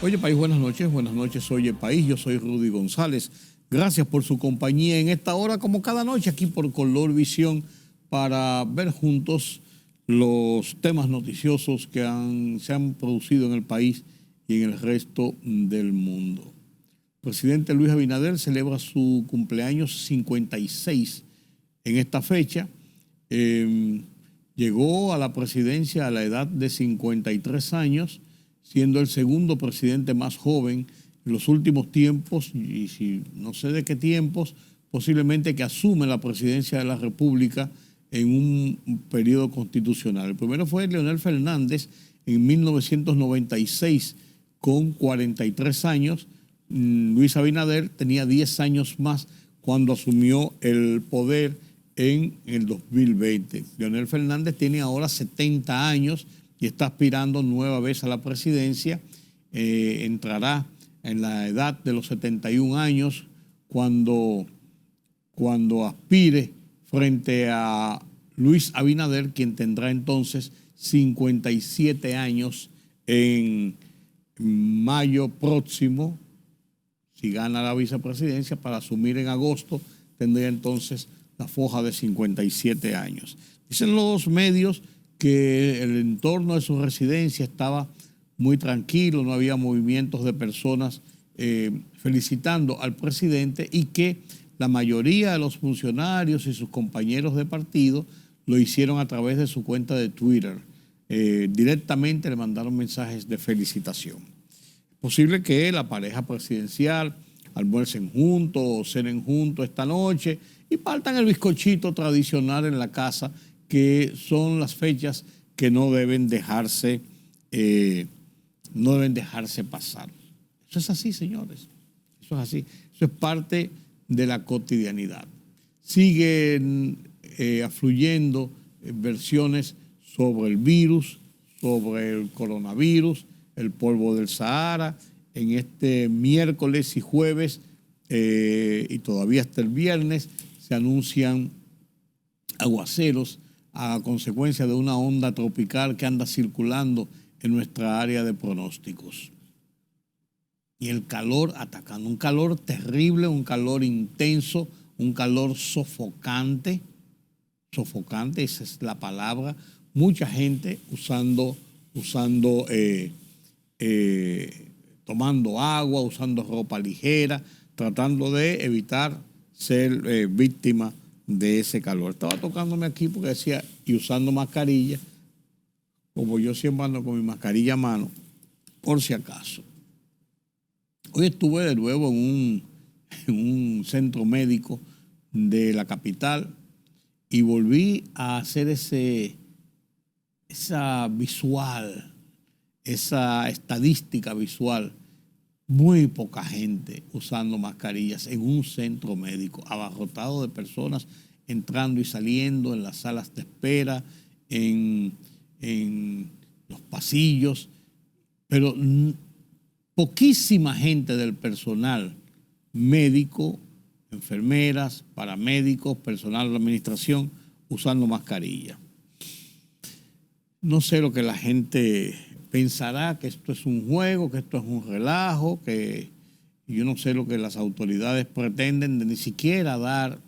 Oye, País, buenas noches, oye, País, yo soy Rudy González. Gracias por su compañía en esta hora, como cada noche, aquí por Color Visión, para ver juntos los temas noticiosos que se han producido en el país y en el resto del mundo. El presidente Luis Abinader celebra su cumpleaños 56 en esta fecha. Llegó a la presidencia a la edad de 53 años, siendo el segundo presidente más joven en los últimos tiempos, y si no sé de qué tiempos, posiblemente que asume la presidencia de la República en un periodo constitucional. El primero fue Leonel Fernández en 1996 con 43 años. Luis Abinader tenía 10 años más cuando asumió el poder en el 2020. Leonel Fernández tiene ahora 70 años y está aspirando nueva vez a la presidencia. Entrará en la edad de los 71 años cuando aspire frente a Luis Abinader, quien tendrá entonces 57 años en mayo próximo. Si gana la vicepresidencia, para asumir en agosto, tendría entonces la foja de 57 años. Dicen los medios que el entorno de su residencia estaba muy tranquilo, no había movimientos de personas felicitando al presidente, y que la mayoría de los funcionarios y sus compañeros de partido lo hicieron a través de su cuenta de Twitter. Directamente le mandaron mensajes de felicitación. Es posible que la pareja presidencial almuercen juntos o cenen juntos esta noche y partan el bizcochito tradicional en la casa, que son las fechas que no deben dejarse pasar. Eso es así, señores. Eso es así. Eso es parte de la cotidianidad. Siguen afluyendo versiones sobre el virus, sobre el coronavirus, el polvo del Sahara. En este miércoles y jueves y todavía hasta el viernes se anuncian aguaceros a consecuencia de una onda tropical que anda circulando en nuestra área de pronósticos. Y el calor atacando, un calor terrible, un calor intenso, un calor sofocante, esa es la palabra. Mucha gente tomando agua, usando ropa ligera, tratando de evitar ser víctima de ese calor. Estaba tocándome aquí porque decía, y usando mascarilla, como yo siempre ando con mi mascarilla a mano, por si acaso. Hoy estuve de nuevo en un centro médico de la capital y volví a hacer esa estadística visual. Muy poca gente usando mascarillas en un centro médico, abarrotado de personas entrando y saliendo en las salas de espera, en los pasillos, pero poquísima gente del personal médico, enfermeras, paramédicos, personal de la administración usando mascarilla. No sé lo que la gente pensará, que esto es un juego, que esto es un relajo, que yo no sé lo que las autoridades pretenden de ni siquiera dar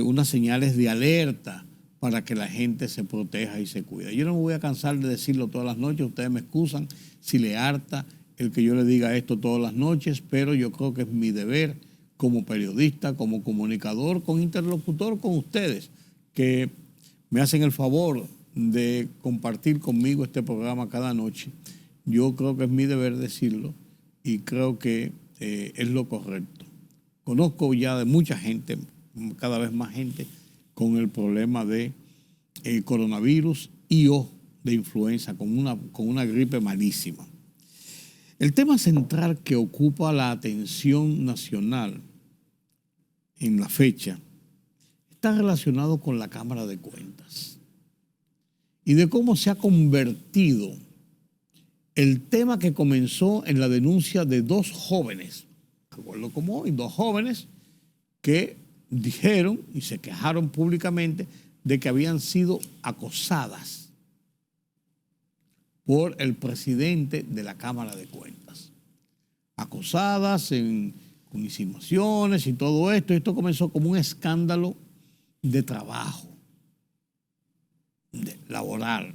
unas señales de alerta para que la gente se proteja y se cuide. Yo no me voy a cansar de decirlo todas las noches, ustedes me excusan si le harta el que yo le diga esto todas las noches, pero yo creo que es mi deber como periodista, como comunicador, como interlocutor con ustedes, que me hacen el favor de compartir conmigo este programa cada noche. Yo creo que es mi deber decirlo y creo que es lo correcto. Conozco ya de mucha gente, cada vez más gente, con el problema de coronavirus y de influenza, con una gripe malísima. El tema central que ocupa la atención nacional en la fecha está relacionado con la Cámara de Cuentas y de cómo se ha convertido el tema que comenzó en la denuncia de dos jóvenes, recuerdo como hoy, dos jóvenes que dijeron y se quejaron públicamente de que habían sido acosadas por el presidente de la Cámara de Cuentas. acosadas con insinuaciones y todo esto. Esto comenzó como un escándalo de trabajo, laboral.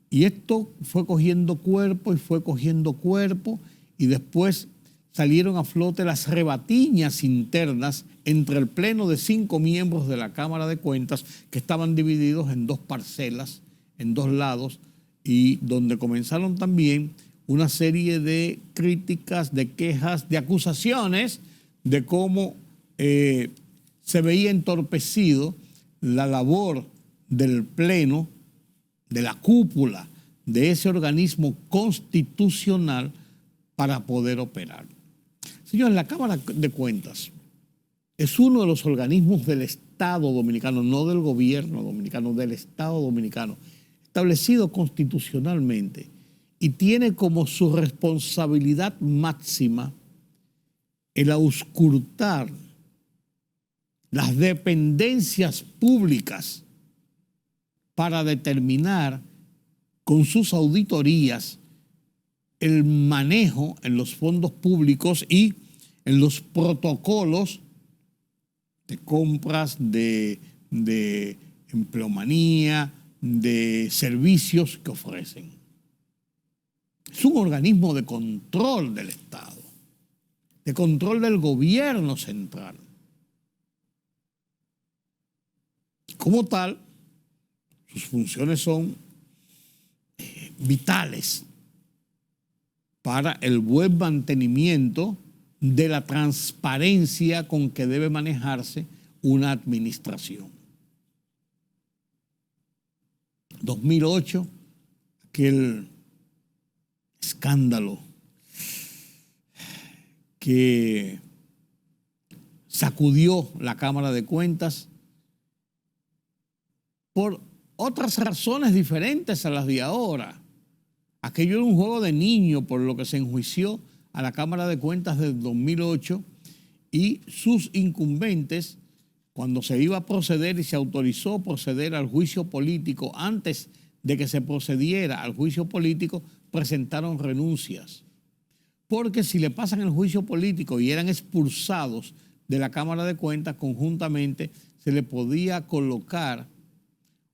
Y esto fue cogiendo cuerpo y fue cogiendo cuerpo, y después salieron a flote las rebatiñas internas entre el pleno de 5 miembros de la Cámara de Cuentas, que estaban divididos en 2 parcelas, en 2 lados, y donde comenzaron también una serie de críticas, de quejas, de acusaciones de cómo se veía entorpecido la labor del pleno, de la cúpula de ese organismo constitucional para poder operar. Señores, la Cámara de Cuentas es uno de los organismos del Estado dominicano, no del gobierno dominicano, del Estado dominicano, establecido constitucionalmente, y tiene como su responsabilidad máxima el auscultar las dependencias públicas para determinar con sus auditorías el manejo en los fondos públicos y en los protocolos de compras, de empleomanía, de servicios que ofrecen. Es un organismo de control del Estado, de control del gobierno central. Como tal, sus funciones son vitales para el buen mantenimiento de la transparencia con que debe manejarse una administración. 2008, aquel escándalo que sacudió la Cámara de Cuentas por otras razones diferentes a las de ahora. Aquello era un juego de niño por lo que se enjuició a la Cámara de Cuentas del 2008 y sus incumbentes, cuando se iba a proceder y se autorizó proceder al juicio político, antes de que se procediera al juicio político, presentaron renuncias. Porque si le pasan el juicio político y eran expulsados de la Cámara de Cuentas, conjuntamente se le podía colocar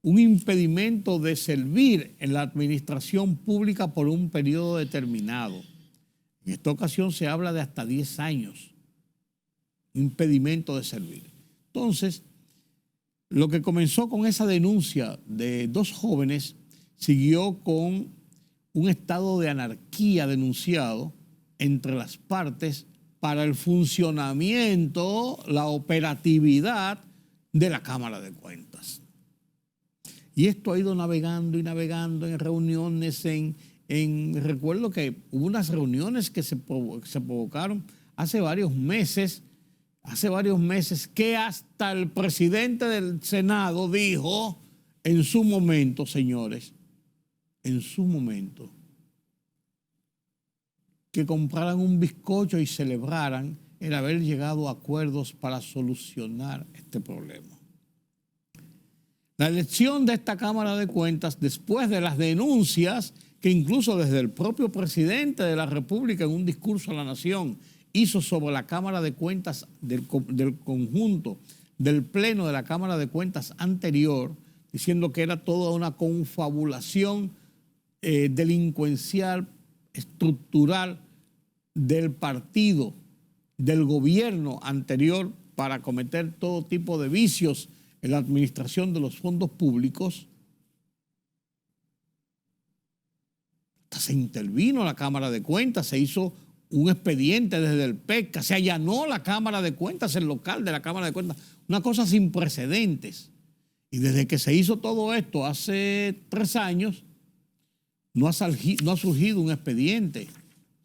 un impedimento de servir en la administración pública por un periodo determinado. En esta ocasión se habla de hasta 10 años, impedimento de servir. Entonces, lo que comenzó con esa denuncia de 2 jóvenes siguió con un estado de anarquía denunciado entre las partes para el funcionamiento, la operatividad de la Cámara de Cuentas. Y esto ha ido navegando y navegando en reuniones, recuerdo que hubo unas reuniones que se provocaron hace varios meses, que hasta el presidente del Senado dijo en su momento, señores, en su momento, que compraran un bizcocho y celebraran el haber llegado a acuerdos para solucionar este problema. La elección de esta Cámara de Cuentas, después de las denuncias que incluso desde el propio presidente de la República en un discurso a la nación hizo sobre la Cámara de Cuentas del conjunto del Pleno de la Cámara de Cuentas anterior, diciendo que era toda una confabulación delincuencial, estructural del partido, del gobierno anterior para cometer todo tipo de vicios en la administración de los fondos públicos. Hasta se intervino la Cámara de Cuentas, se hizo un expediente desde el PECA, se allanó la Cámara de Cuentas, el local de la Cámara de Cuentas, una cosa sin precedentes. Y desde que se hizo todo esto hace 3 años, no ha surgido un expediente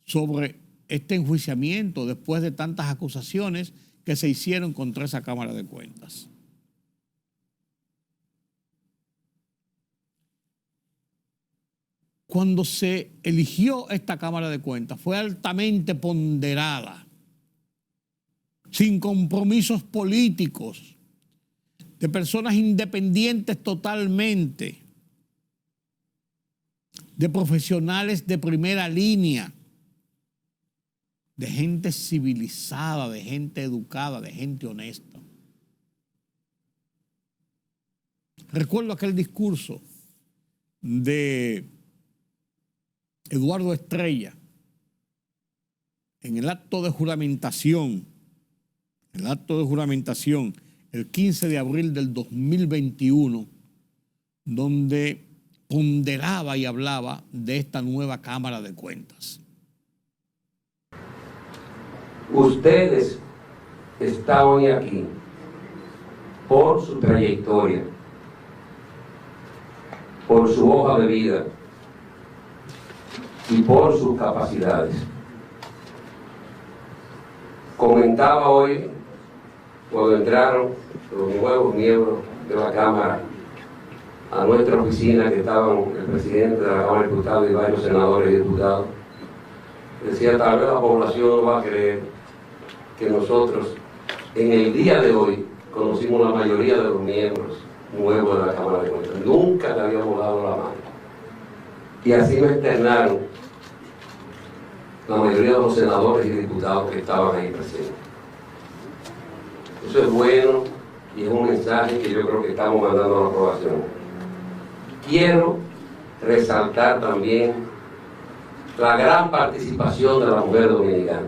sobre este enjuiciamiento después de tantas acusaciones que se hicieron contra esa Cámara de Cuentas. Cuando se eligió esta Cámara de Cuentas, fue altamente ponderada, sin compromisos políticos, de personas independientes totalmente, de profesionales de primera línea, de gente civilizada, de gente educada, de gente honesta. Recuerdo aquel discurso de Eduardo Estrella en el acto de juramentación, el 15 de abril del 2021, donde ponderaba y hablaba de esta nueva Cámara de Cuentas. Ustedes están hoy aquí por su trayectoria, por su hoja de vida y por sus capacidades. Comentaba hoy, cuando entraron los nuevos miembros de la Cámara a nuestra oficina, que estaban el presidente de la Cámara de Diputados y varios senadores y diputados, decía, tal vez la población no va a creer que nosotros en el día de hoy conocimos la mayoría de los miembros nuevos de la Cámara de Cuentas. Nunca le habíamos dado la mano. Y así me externaron la mayoría de los senadores y diputados que estaban ahí presentes. Eso es bueno y es un mensaje que yo creo que estamos mandando a la aprobación. Quiero resaltar también la gran participación de la mujer dominicana.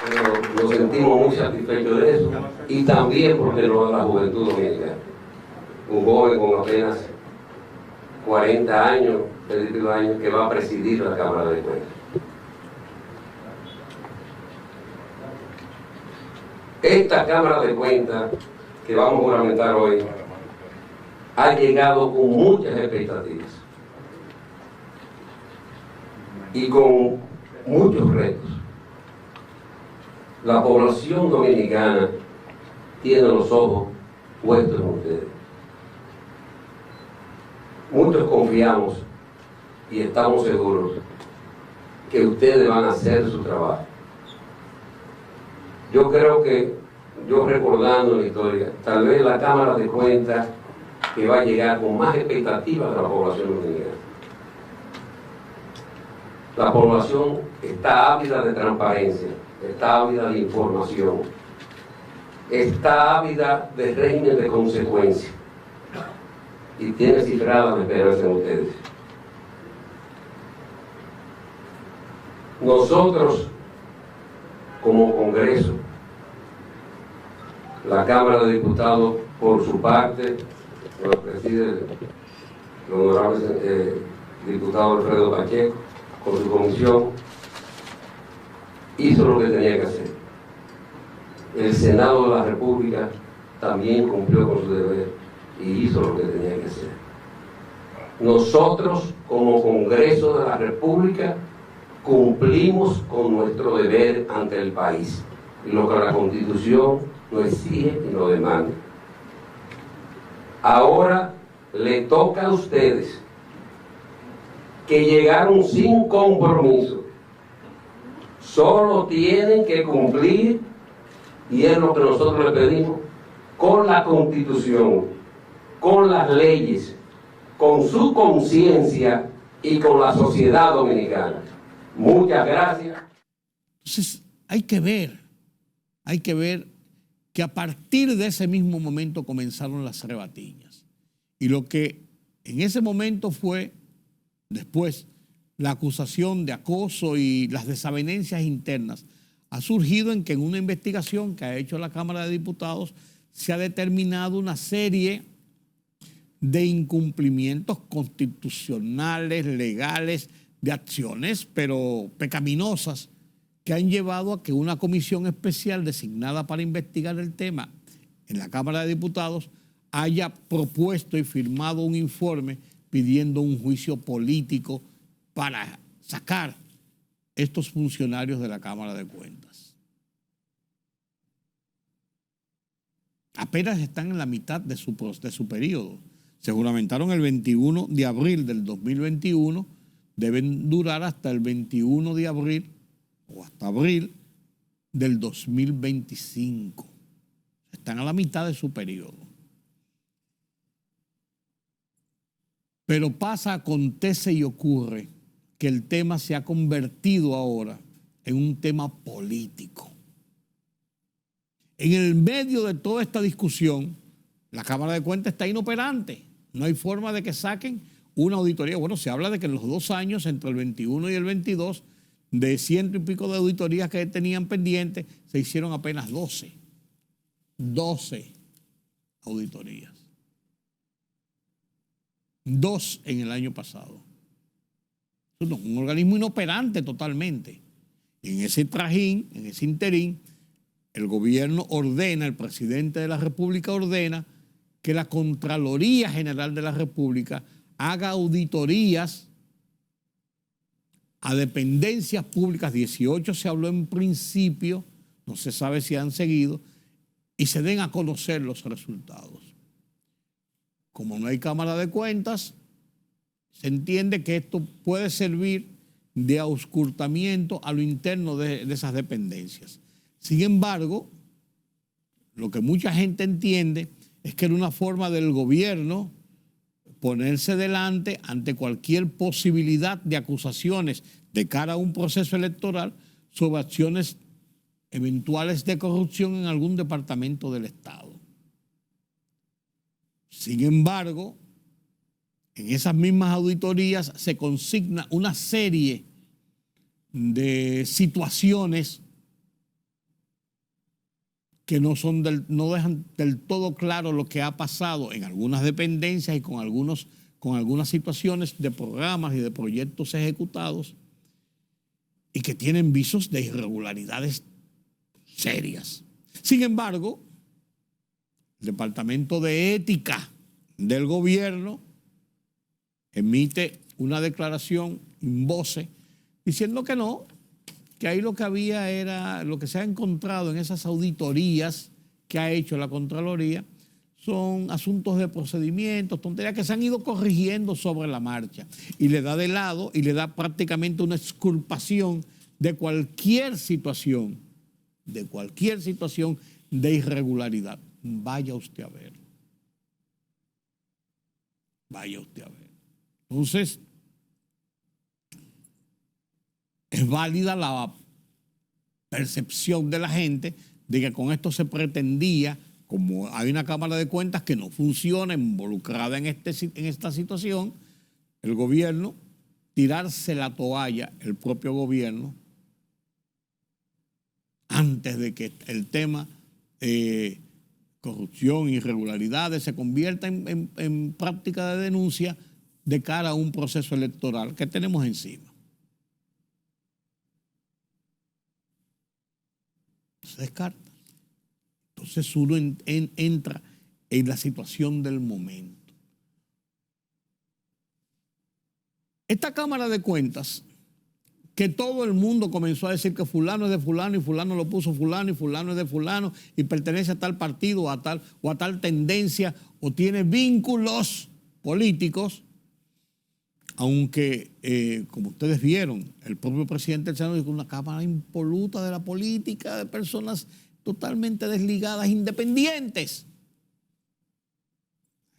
Pero nos sentimos muy satisfechos de eso, y también porque no de la juventud dominicana. Un joven con apenas 40 años, 32 años, que va a presidir la Cámara de Cuentas. Esta Cámara de Cuentas que vamos a juramentar hoy ha llegado con muchas expectativas y con muchos retos. La población dominicana tiene los ojos puestos en ustedes. Muchos confiamos y estamos seguros que ustedes van a hacer su trabajo. Yo creo que, yo recordando la historia, tal vez la Cámara de Cuentas que va a llegar con más expectativas de la población dominicana. La población está ávida de transparencia, está ávida de información, está ávida de régimen de consecuencia, y tiene cifrada la esperanza en ustedes. Nosotros, como Congreso, la Cámara de Diputados, por su parte, lo preside el honorable diputado Alfredo Pacheco, con su comisión, hizo lo que tenía que hacer. El Senado de la República también cumplió con su deber y hizo lo que tenía que hacer. Nosotros, como Congreso de la República, cumplimos con nuestro deber ante el país, lo que la Constitución nos exige y nos demanda. Ahora le toca a ustedes, que llegaron sin compromiso, solo tienen que cumplir, y es lo que nosotros le pedimos, con la Constitución, con las leyes, con su conciencia y con la sociedad dominicana. Muchas gracias. Entonces, hay que ver que a partir de ese mismo momento comenzaron las rebatiñas. Y lo que en ese momento fue, después, la acusación de acoso y las desavenencias internas, ha surgido en que en una investigación que ha hecho la Cámara de Diputados se ha determinado una serie de incumplimientos constitucionales, legales, de acciones, pero pecaminosas, que han llevado a que una comisión especial designada para investigar el tema en la Cámara de Diputados haya propuesto y firmado un informe pidiendo un juicio político para sacar estos funcionarios de la Cámara de Cuentas. Apenas están en la mitad de su periodo. Se juramentaron el 21 de abril del 2021, deben durar hasta el 21 de abril o hasta abril del 2025. Están a la mitad de su periodo. Pero pasa, acontece y ocurre que el tema se ha convertido ahora en un tema político. En el medio de toda esta discusión, la Cámara de Cuentas está inoperante. No hay forma de que saquen una auditoría. Bueno, se habla de que en los 2 años, entre el 21 y el 22, de 100 y pico de auditorías que tenían pendientes, se hicieron apenas 12. 12 auditorías. 2 en el año pasado. Es un organismo inoperante totalmente. Y en ese trajín, en ese interín, el gobierno ordena, el presidente de la República ordena que la Contraloría General de la República haga auditorías a dependencias públicas. 18 se habló en principio, no se sabe si han seguido, y se den a conocer los resultados. Como no hay Cámara de Cuentas, se entiende que esto puede servir de auscultamiento a lo interno de esas dependencias. Sin embargo, lo que mucha gente entiende es que era una forma del gobierno ponerse delante ante cualquier posibilidad de acusaciones de cara a un proceso electoral sobre acciones eventuales de corrupción en algún departamento del Estado. Sin embargo, en esas mismas auditorías se consigna una serie de situaciones que no dejan del todo claro lo que ha pasado en algunas dependencias y con algunas situaciones de programas y de proyectos ejecutados y que tienen visos de irregularidades serias. Sin embargo, el Departamento de Ética del gobierno emite una declaración in voce diciendo que no, que ahí lo que había era, lo que se ha encontrado en esas auditorías que ha hecho la Contraloría son asuntos de procedimientos, tonterías que se han ido corrigiendo sobre la marcha, y le da de lado y le da prácticamente una exculpación de cualquier situación de irregularidad. Vaya usted a ver. Vaya usted a ver. Entonces, es válida la percepción de la gente de que con esto se pretendía, como hay una Cámara de Cuentas que no funciona, involucrada en esta situación, el gobierno tirarse la toalla, el propio gobierno, antes de que el tema corrupción, irregularidades se convierta en práctica de denuncia de cara a un proceso electoral que tenemos encima. Se descarta. Entonces uno entra en la situación del momento. Esta Cámara de Cuentas, que todo el mundo comenzó a decir que fulano es de fulano y fulano lo puso fulano y fulano es de fulano y pertenece a tal partido o a tal tendencia o tiene vínculos políticos, aunque, como ustedes vieron, el propio presidente del Senado dijo una Cámara impoluta de la política, de personas totalmente desligadas, independientes.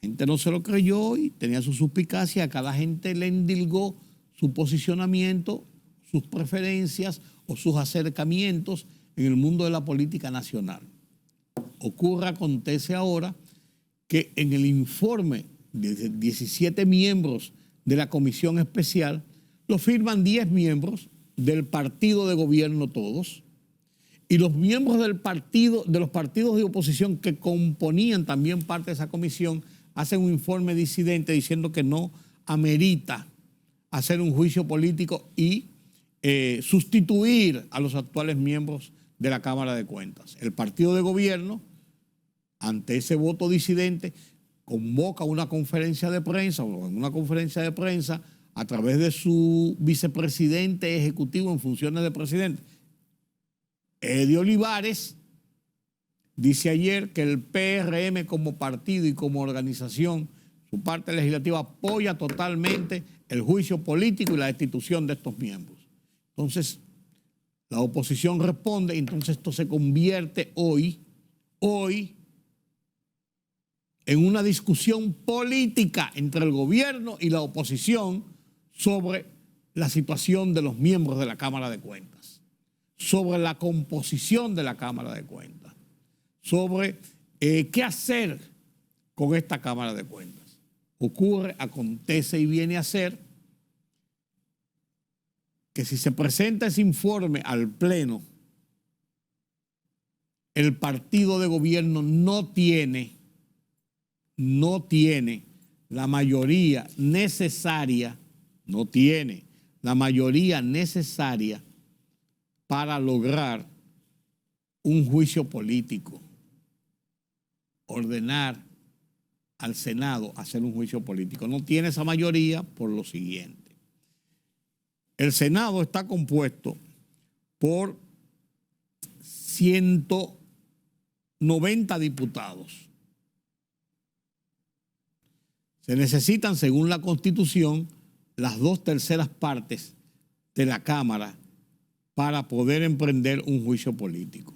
La gente no se lo creyó y tenía su suspicacia, a cada gente le endilgó su posicionamiento, sus preferencias o sus acercamientos en el mundo de la política nacional. Acontece ahora que en el informe de 17 miembros de la comisión especial, lo firman 10 miembros del partido de gobierno todos, y los miembros de los partidos de oposición que componían también parte de esa comisión hacen un informe disidente diciendo que no amerita hacer un juicio político y sustituir a los actuales miembros de la Cámara de Cuentas. El partido de gobierno, ante ese voto disidente, convoca una conferencia de prensa, o en una conferencia de prensa, a través de su vicepresidente ejecutivo en funciones de presidente, Eddie Olivares, dice ayer que el PRM como partido y como organización, su parte legislativa, apoya totalmente el juicio político y la destitución de estos miembros. Entonces, la oposición responde y entonces esto se convierte hoy en una discusión política entre el gobierno y la oposición sobre la situación de los miembros de la Cámara de Cuentas, sobre la composición de la Cámara de Cuentas, sobre qué hacer con esta Cámara de Cuentas. Ocurre, acontece y viene a ser que si se presenta ese informe al Pleno, el partido de gobierno no tiene la mayoría necesaria, para lograr un juicio político, ordenar al Senado hacer un juicio político. No tiene esa mayoría por lo siguiente. El Senado está compuesto por 190 diputados. Se necesitan, según la Constitución, las 2/3 partes de la Cámara para poder emprender un juicio político.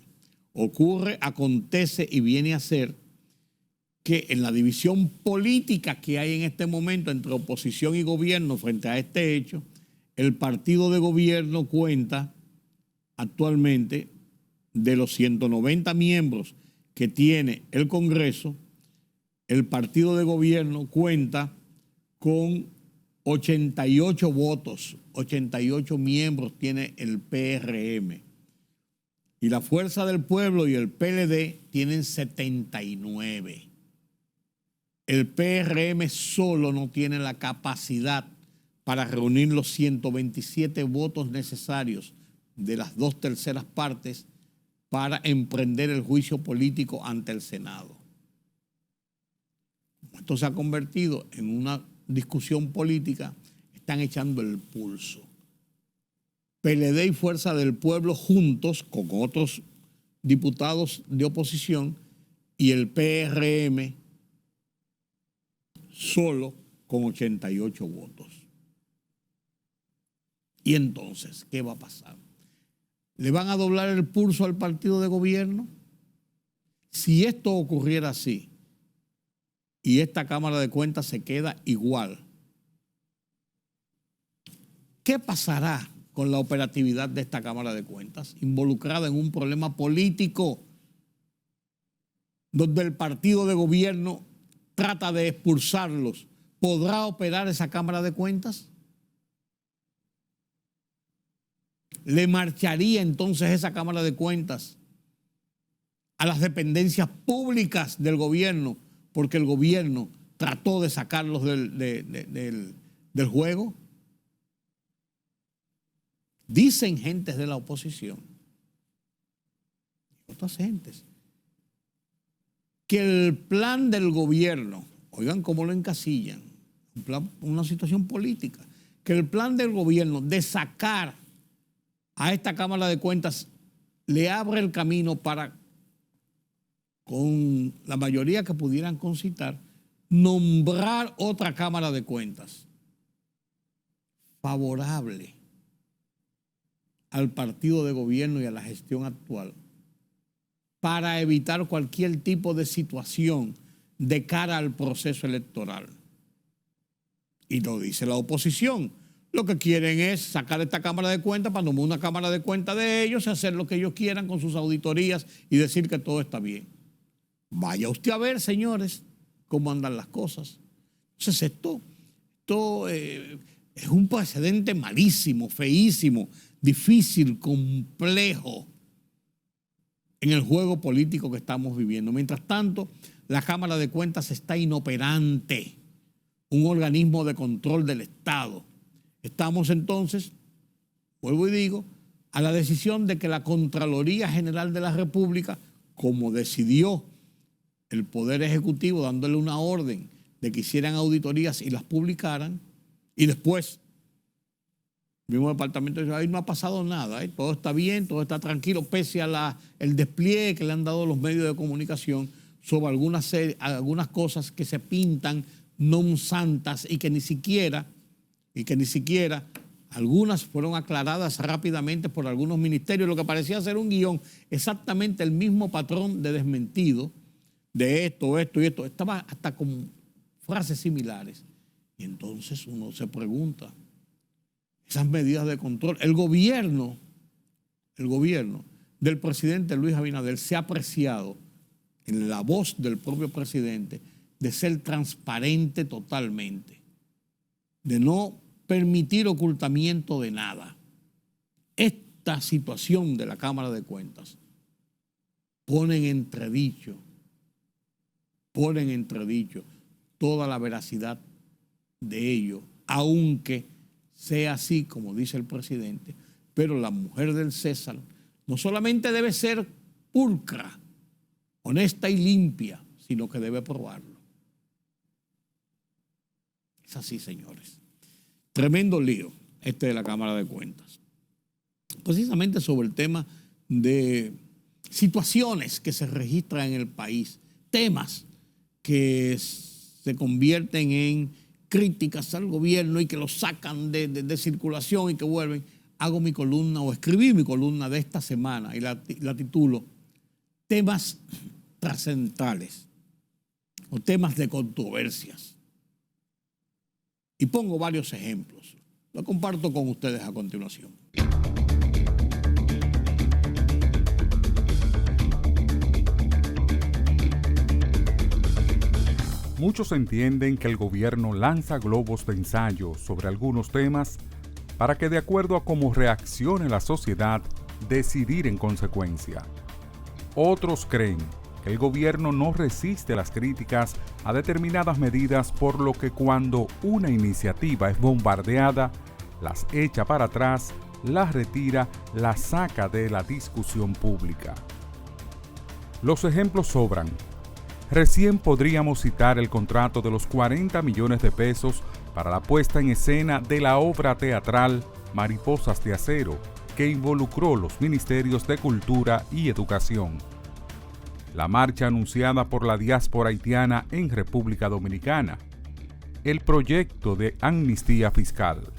Ocurre, acontece y viene a ser que en la división política que hay en este momento entre oposición y gobierno frente a este hecho, el partido de gobierno cuenta actualmente, de los 190 miembros que tiene el Congreso, el partido de gobierno cuenta con 88 votos, 88 miembros tiene el PRM. Y la Fuerza del Pueblo y el PLD tienen 79. El PRM solo no tiene la capacidad para reunir los 127 votos necesarios de las 2/3 partes para emprender el juicio político ante el Senado. Esto se ha convertido en una discusión política, están echando el pulso. PLD y Fuerza del Pueblo juntos con otros diputados de oposición y el PRM solo con 88 votos. Y entonces, ¿qué va a pasar? ¿Le van a doblar el pulso al partido de gobierno? Si esto ocurriera así y esta Cámara de Cuentas se queda igual, ¿qué pasará con la operatividad de esta Cámara de Cuentas involucrada en un problema político donde el partido de gobierno trata de expulsarlos? ¿Podrá operar esa Cámara de Cuentas? ¿Le marcharía entonces esa Cámara de Cuentas a las dependencias públicas del gobierno porque el gobierno trató de sacarlos del juego? Dicen gentes de la oposición, otras gentes, que el plan del gobierno, oigan cómo lo encasillan, una situación política, que el plan del gobierno de sacar a esta Cámara de Cuentas le abre el camino para, con la mayoría que pudieran concitar, nombrar otra Cámara de Cuentas favorable al partido de gobierno y a la gestión actual para evitar cualquier tipo de situación de cara al proceso electoral. Y lo dice la oposición. Lo que quieren es sacar esta Cámara de Cuentas para nombrar una Cámara de Cuentas de ellos y hacer lo que ellos quieran con sus auditorías y decir que todo está bien. Vaya usted a ver, señores, cómo andan las cosas. Entonces esto es un precedente malísimo, feísimo, difícil, complejo en el juego político que estamos viviendo. Mientras tanto, la Cámara de Cuentas está inoperante, un organismo de control del Estado. Estamos entonces, vuelvo y digo, a la decisión de que la Contraloría General de la República, como decidió el Poder Ejecutivo dándole una orden de que hicieran auditorías y las publicaran, y después el mismo departamento dice, ahí no ha pasado nada, todo está bien, todo está tranquilo, pese a el despliegue que le han dado los medios de comunicación sobre algunas cosas que se pintan non santas y que ni siquiera algunas fueron aclaradas rápidamente por algunos ministerios, lo que parecía ser un guión, exactamente el mismo patrón de desmentido de esto y esto. Estaba hasta con frases similares. Y entonces uno se pregunta, esas medidas de control, el gobierno del presidente Luis Abinader se ha apreciado en la voz del propio presidente de ser transparente totalmente, de no permitir ocultamiento de nada. Esta situación de la Cámara de Cuentas pone en entredicho toda la veracidad de ello, aunque sea así como dice el presidente, pero la mujer del César no solamente debe ser pulcra, honesta y limpia, sino que debe probarlo. Es así, señores. Tremendo lío de la Cámara de Cuentas. Precisamente sobre el tema de situaciones que se registran en el país, temas que se convierten en críticas al gobierno y que lo sacan de circulación y que vuelven. Hago mi columna o escribí mi columna de esta semana y la titulo Temas trascendentales o temas de controversias. Y pongo varios ejemplos. Lo comparto con ustedes a continuación. Muchos entienden que el gobierno lanza globos de ensayo sobre algunos temas para que, de acuerdo a cómo reaccione la sociedad, decidir en consecuencia. Otros creen que el gobierno no resiste las críticas a determinadas medidas, por lo que cuando una iniciativa es bombardeada, las echa para atrás, las retira, las saca de la discusión pública. Los ejemplos sobran. Recién podríamos citar el contrato de los 40 millones de pesos para la puesta en escena de la obra teatral Mariposas de Acero, que involucró los ministerios de Cultura y Educación. La marcha anunciada por la diáspora haitiana en República Dominicana. El proyecto de amnistía fiscal.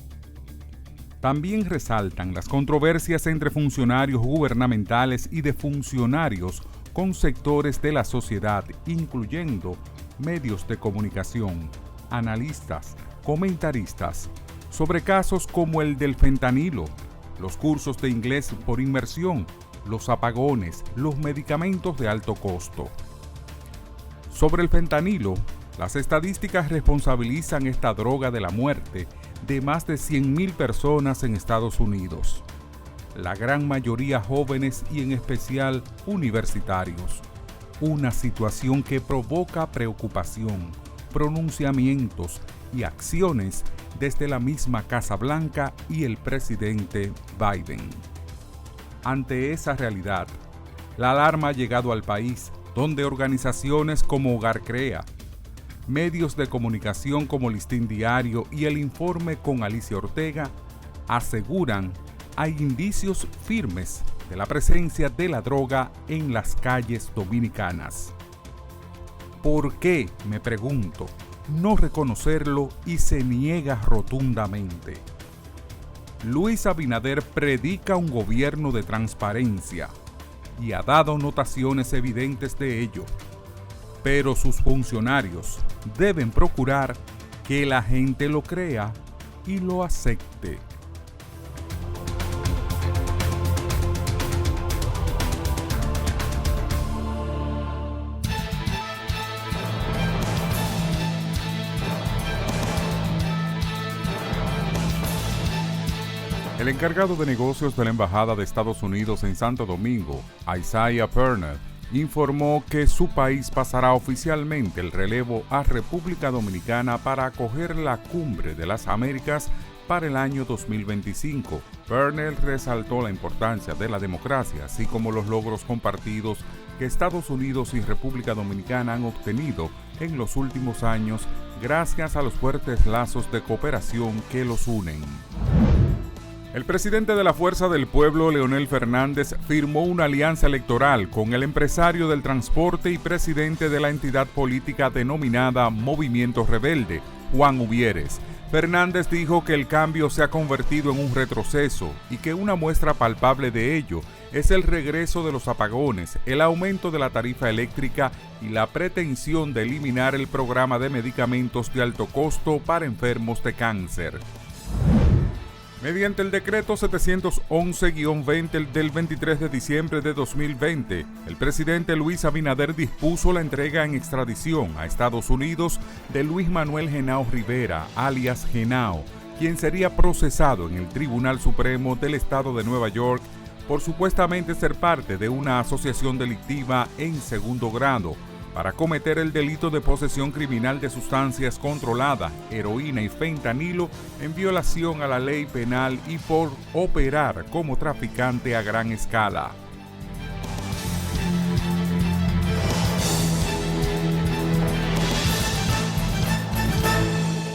También resaltan las controversias entre funcionarios gubernamentales y de funcionarios con sectores de la sociedad, incluyendo medios de comunicación, analistas, comentaristas, sobre casos como el del fentanilo, los cursos de inglés por inmersión, los apagones, los medicamentos de alto costo. Sobre el fentanilo, las estadísticas responsabilizan esta droga de la muerte de más de 100,000 personas en Estados Unidos. La gran mayoría jóvenes y en especial universitarios. Una situación que provoca preocupación, pronunciamientos y acciones desde la misma Casa Blanca y el presidente Biden. Ante esa realidad, la alarma ha llegado al país, donde organizaciones como Hogar Crea, medios de comunicación como Listín Diario y El Informe con Alicia Ortega aseguran hay indicios firmes de la presencia de la droga en las calles dominicanas. ¿Por qué, me pregunto, no reconocerlo y se niega rotundamente? Luis Abinader predica un gobierno de transparencia y ha dado notaciones evidentes de ello, pero sus funcionarios deben procurar que la gente lo crea y lo acepte. El encargado de negocios de la Embajada de Estados Unidos en Santo Domingo, Isaiah Perner, informó que su país pasará oficialmente el relevo a República Dominicana para acoger la Cumbre de las Américas para el año 2025. Perner resaltó la importancia de la democracia, así como los logros compartidos que Estados Unidos y República Dominicana han obtenido en los últimos años gracias a los fuertes lazos de cooperación que los unen. El presidente de la Fuerza del Pueblo, Leonel Fernández, firmó una alianza electoral con el empresario del transporte y presidente de la entidad política denominada Movimiento Rebelde, Juan Uvieres. Fernández dijo que el cambio se ha convertido en un retroceso y que una muestra palpable de ello es el regreso de los apagones, el aumento de la tarifa eléctrica y la pretensión de eliminar el programa de medicamentos de alto costo para enfermos de cáncer. Mediante el decreto 711-20 del 23 de diciembre de 2020, el presidente Luis Abinader dispuso la entrega en extradición a Estados Unidos de Luis Manuel Henao Rivera, alias Henao, quien sería procesado en el Tribunal Supremo del Estado de Nueva York por supuestamente ser parte de una asociación delictiva en segundo grado para cometer el delito de posesión criminal de sustancias controladas, heroína y fentanilo en violación a la ley penal y por operar como traficante a gran escala.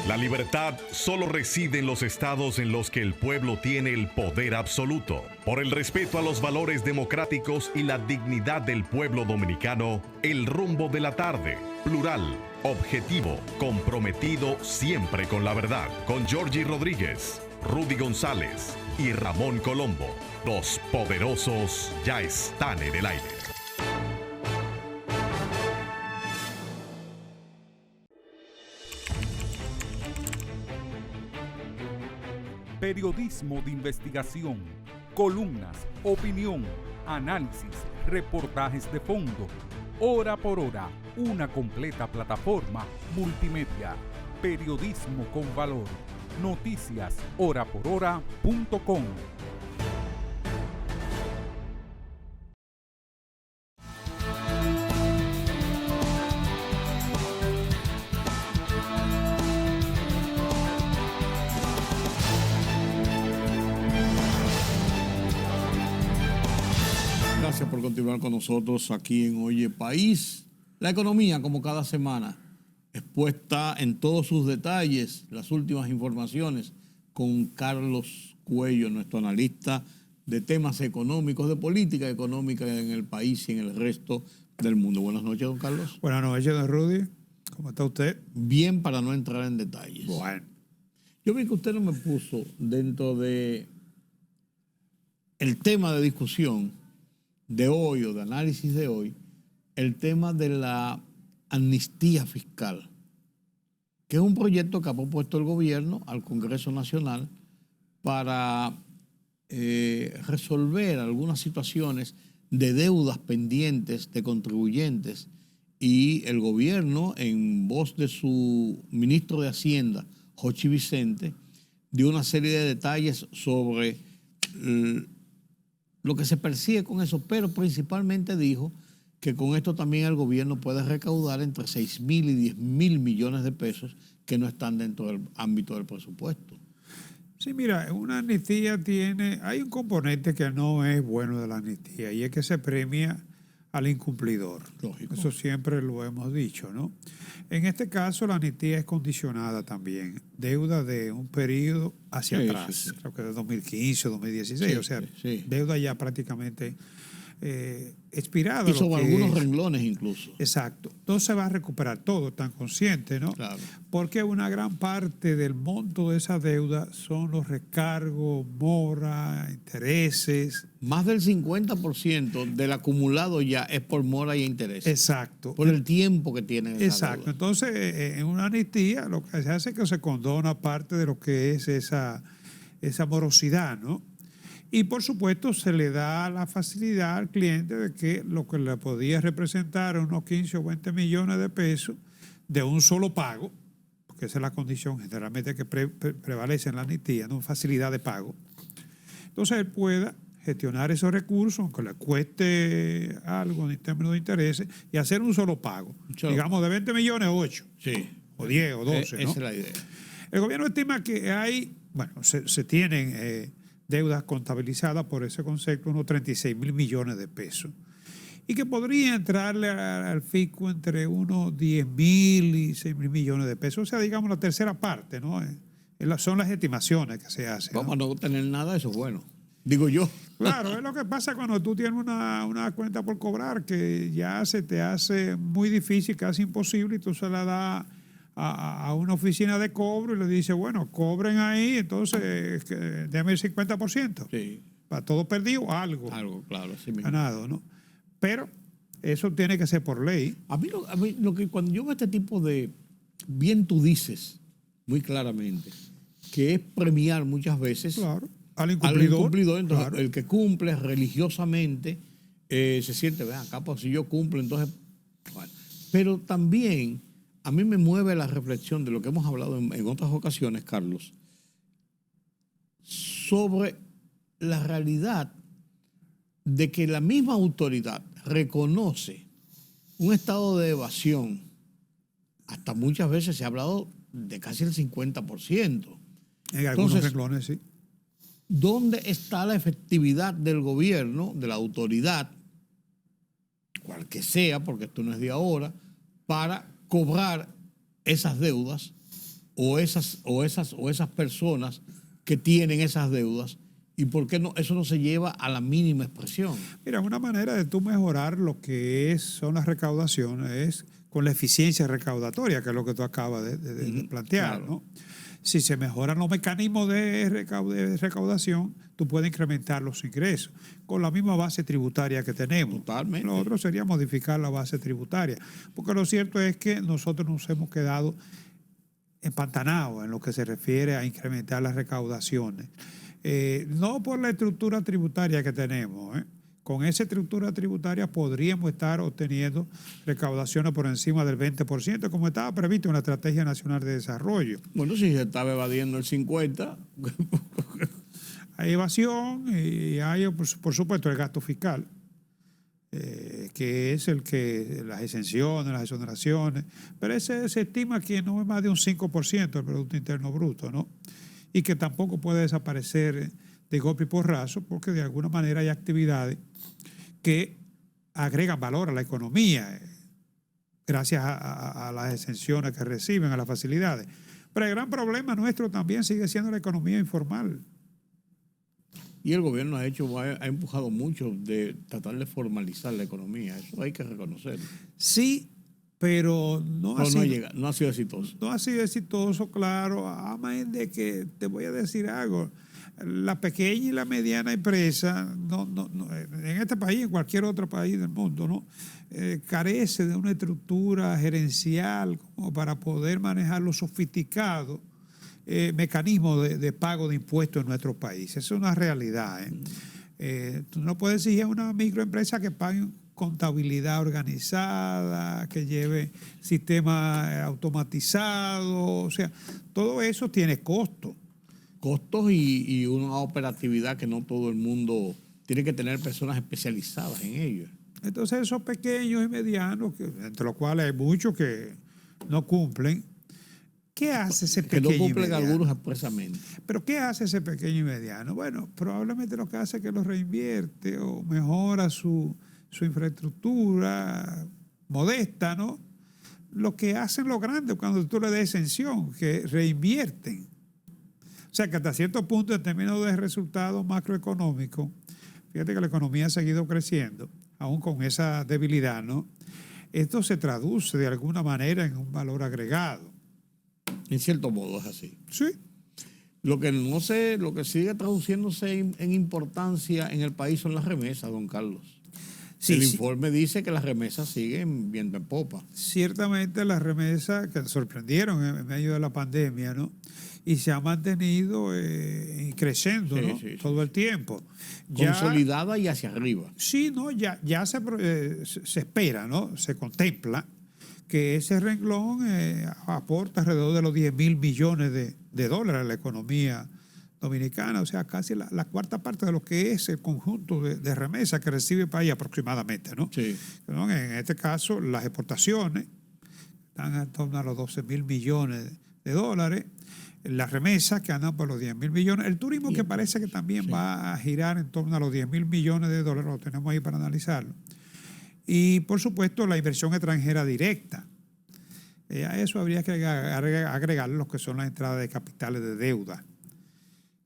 La libertad solo reside en los estados en los que el pueblo tiene el poder absoluto. Por el respeto a los valores democráticos y la dignidad del pueblo dominicano, el rumbo de la tarde, plural, objetivo, comprometido siempre con la verdad. Con Georgie Rodríguez, Rudy González y Ramón Colombo. Los poderosos ya están en el aire. Periodismo de investigación, columnas, opinión, análisis, reportajes de fondo. Hora por hora, una completa plataforma multimedia. Periodismo con valor. Noticias horaporhora.com. Gracias por continuar con nosotros aquí en Oye País. La economía, como cada semana, expuesta en todos sus detalles, las últimas informaciones, con Carlos Cuello, nuestro analista de temas económicos, de política económica en el país y en el resto del mundo. Buenas noches, don Carlos. Buenas noches, don Rudy. ¿Cómo está usted? Bien, para no entrar en detalles. Bueno. Yo vi que usted no me puso dentro de el tema de discusión de hoy o de análisis de hoy, el tema de la amnistía fiscal, que es un proyecto que ha propuesto el gobierno al Congreso Nacional para resolver algunas situaciones de deudas pendientes de contribuyentes, y el gobierno, en voz de su ministro de Hacienda, Jochi Vicente, dio una serie de detalles sobre lo que se persigue con eso, pero principalmente dijo que con esto también el gobierno puede recaudar entre 6.000 y 10.000 millones de pesos que no están dentro del ámbito del presupuesto. Sí, mira, una amnistía hay un componente que no es bueno de la amnistía, y es que se premia al incumplidor. Lógico. Eso siempre lo hemos dicho, ¿no? En este caso, la amnistía es condicionada también. Deuda de un periodo hacia atrás, creo que de 2015 o 2016, o sea, deuda ya prácticamente expirada. Y sobre algunos renglones incluso. Exacto. No se va a recuperar todo, tan consciente, ¿no? Claro. Porque una gran parte del monto de esa deuda son los recargos, mora, intereses. Más del 50% del acumulado ya es por mora y intereses. Exacto. Por el tiempo que tienen esa Exacto. deuda. Entonces, en una amnistía lo que se hace es que se condona parte de lo que es esa morosidad, ¿no? Y por supuesto se le da la facilidad al cliente de que lo que le podía representar unos 15 o 20 millones de pesos de un solo pago, porque esa es la condición generalmente que prevalece en la amnistía, ¿no? Facilidad de pago. Entonces él pueda gestionar esos recursos, aunque le cueste algo en términos de intereses, y hacer un solo pago. Digamos de 20 millones, 8. Sí. O 10 o 12, ¿no? Esa es la idea. El gobierno estima que se tienen deudas contabilizadas por ese concepto, unos 36.000 millones de pesos, y que podría entrarle al fisco entre unos 10.000 y 6.000 millones de pesos, o sea, digamos la tercera parte, ¿no? Son las estimaciones que se hacen. Vamos a no tener nada, eso es bueno. Digo yo. Claro, es lo que pasa cuando tú tienes una cuenta por cobrar que ya se te hace muy difícil, casi imposible, y tú se la das a una oficina de cobro y le dice, bueno, cobren ahí, entonces déme el 50%. Sí. Para todo perdido, algo. Algo, claro, así mismo. Ganado, ¿no? Pero eso tiene que ser por ley. A mí lo que cuando yo veo este tipo de, bien tú dices muy claramente, que es premiar muchas veces Claro. Al incumplidor. entonces Claro. el que cumple religiosamente se siente, ven acá, pues si yo cumplo, entonces, bueno. Pero también a mí me mueve la reflexión de lo que hemos hablado en otras ocasiones, Carlos, sobre la realidad de que la misma autoridad reconoce un estado de evasión, hasta muchas veces se ha hablado de casi el 50%. En algunos Entonces, renglones, sí. ¿dónde está la efectividad del gobierno, de la autoridad, cual que sea, porque esto no es de ahora, para cobrar esas deudas o esas personas que tienen esas deudas? ¿Y por qué no, eso no se lleva a la mínima expresión? Mira, una manera de tú mejorar lo que son las recaudaciones es con la eficiencia recaudatoria, que es lo que tú acabas de plantear, Claro. ¿no? Si se mejoran los mecanismos de recaudación, tú puedes incrementar los ingresos con la misma base tributaria que tenemos. Totalmente. Lo otro sería modificar la base tributaria, porque lo cierto es que nosotros nos hemos quedado empantanados en lo que se refiere a incrementar las recaudaciones. No por la estructura tributaria que tenemos. Con esa estructura tributaria podríamos estar obteniendo recaudaciones por encima del 20%, como estaba previsto en la Estrategia Nacional de Desarrollo. Bueno, si se estaba evadiendo el 50%, Hay evasión y hay, por supuesto, el gasto fiscal, que es el que las exenciones, las exoneraciones, pero ese se estima que no es más de un 5% del Producto Interno Bruto, ¿no? Y que tampoco puede desaparecer de golpe y porrazo, porque de alguna manera hay actividades que agregan valor a la economía gracias a las exenciones que reciben, a las facilidades. Pero el gran problema nuestro también sigue siendo la economía informal. y el gobierno ha empujado mucho de tratar de formalizar la economía. Eso hay que reconocerlo. Sí, pero no ha sido exitoso. No ha sido exitoso, claro. Además de que te voy a decir algo. La pequeña y la mediana empresa, en este país, en cualquier otro país del mundo, ¿no? Carece de una estructura gerencial como para poder manejar los sofisticados mecanismos de pago de impuestos en nuestro país. Esa es una realidad. Tú no puedes exigir a una microempresa que pague contabilidad organizada, que lleve sistemas automatizados. O sea, todo eso tiene costo. Costos y una operatividad que no todo el mundo tiene que tener personas especializadas en ello. Entonces esos pequeños y medianos, entre los cuales hay muchos que no cumplen, ¿qué hace ese pequeño y mediano? Que no cumplen algunos expresamente. ¿Pero qué hace ese pequeño y mediano? Bueno, probablemente lo que hace es que lo reinvierte o mejora su infraestructura modesta, ¿no? Lo que hacen los grandes cuando tú le das exención, que reinvierten. O sea, que hasta cierto punto, en términos de resultados macroeconómicos, fíjate que la economía ha seguido creciendo, aún con esa debilidad, ¿no? Esto se traduce de alguna manera en un valor agregado. En cierto modo es así. Sí. Lo que sigue traduciéndose en importancia en el país son las remesas, don Carlos. Sí, el informe dice que las remesas siguen viendo en popa. Ciertamente las remesas que sorprendieron en medio de la pandemia, ¿no? Y se ha mantenido creciendo, ¿no? Sí, todo el tiempo. Consolidada y hacia arriba. Sí, ¿no? Ya se espera, ¿no? Se contempla que ese renglón aporta alrededor de los 10.000 millones de dólares a la economía dominicana, o sea, casi la cuarta parte de lo que es el conjunto de remesas que recibe el país aproximadamente, ¿no? Sí. ¿No? En este caso, las exportaciones están en torno a los 12.000 millones de dólares, las remesas que andan por los 10.000 millones, el turismo que parece que también va a girar en torno a los 10.000 millones de dólares, lo tenemos ahí para analizarlo. Y, por supuesto, la inversión extranjera directa. A eso habría que agregar lo que son las entradas de capitales de deuda,